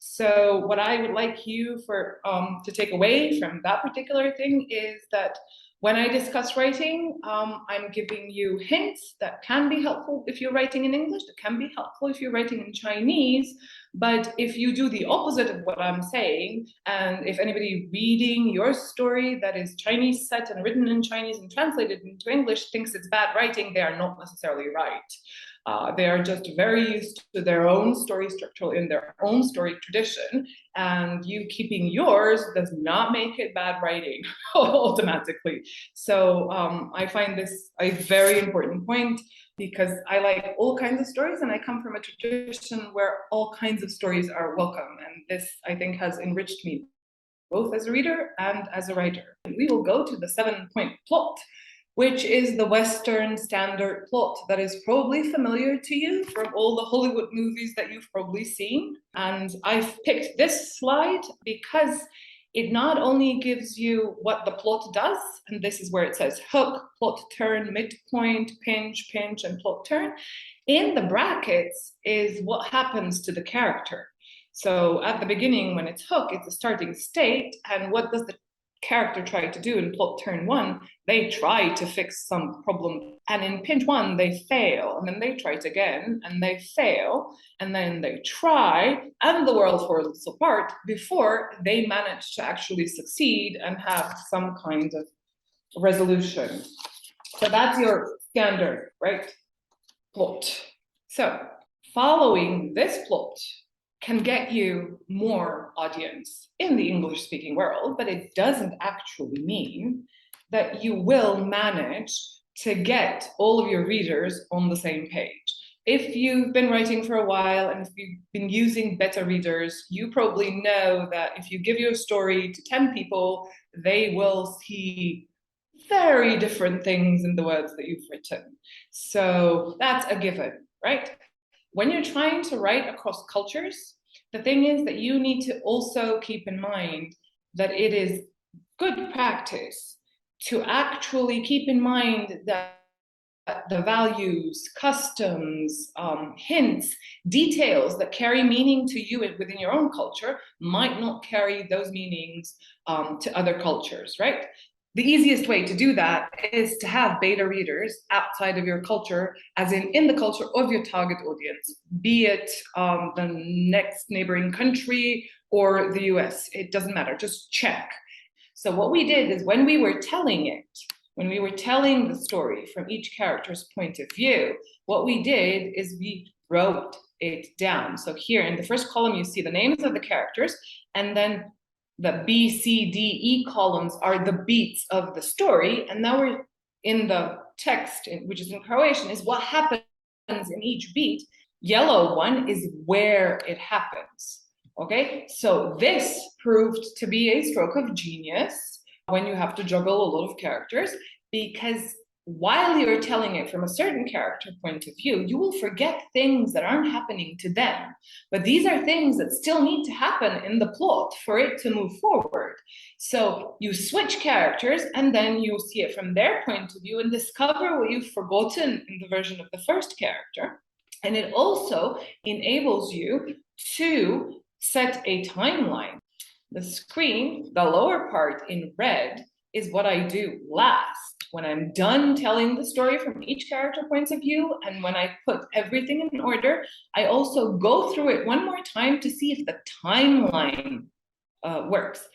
So what I would like you to take away from that particular thing is that when I discuss writing, I'm giving you hints that can be helpful if you're writing in English, that can be helpful if you're writing in Chinese. But if you do the opposite of what I'm saying, and if anybody reading your story that is Chinese set and written in Chinese and translated into English thinks it's bad writing, they are not necessarily right. They are just very used to their own story structure in their own story tradition, and you keeping yours does not make it bad writing automatically. So I find this a very important point because I like all kinds of stories and I come from a tradition where all kinds of stories are welcome. And this, I think, has enriched me both as a reader and as a writer. We will go to the 7-point plot, which is the Western standard plot that is probably familiar to you from all the Hollywood movies that you've probably seen. And I've picked this slide because it not only gives you what the plot does, and this is where it says hook, plot turn, midpoint, pinch, and plot turn. In the brackets is what happens to the character. So at the beginning, when it's hook, it's a starting state. And what does the character try to do in plot turn 1? They try to fix some problem, and in pinch 1 they fail, and then they try it again and they fail, and then they try and the world falls apart before they manage to actually succeed and have some kind of resolution. So that's your standard, right, plot. So following this plot can get you more audience in the English-speaking world, but it doesn't actually mean that you will manage to get all of your readers on the same page. If you've been writing for a while and if you've been using beta readers, you probably know that if you give your story to 10 people, they will see very different things in the words that you've written. So that's a given, right? When you're trying to write across cultures, the thing is that you need to also keep in mind that it is good practice to actually keep in mind that the values, customs, hints, details that carry meaning to you within your own culture might not carry those meanings to other cultures, right? The easiest way to do that is to have beta readers outside of your culture, as in the culture of your target audience, be it the next neighboring country or the US. It doesn't matter, just check. So what we did is when we were telling the story from each character's point of view, what we did is we wrote it down. So here in the first column, you see the names of the characters, and then the B, C, D, E columns are the beats of the story. And now we're in the text, which is in Croatian, is what happens in each beat. Yellow one is where it happens. Okay, so this proved to be a stroke of genius when you have to juggle a lot of characters, because while you're telling it from a certain character point of view, you will forget things that aren't happening to them. But these are things that still need to happen in the plot for it to move forward. So you switch characters and then you see it from their point of view and discover what you've forgotten in the version of the first character. And it also enables you to set a timeline. The screen, the lower part in red, is what I do last. When I'm done telling the story from each character points of view, and when I put everything in order, I also go through it one more time to see if the timeline works.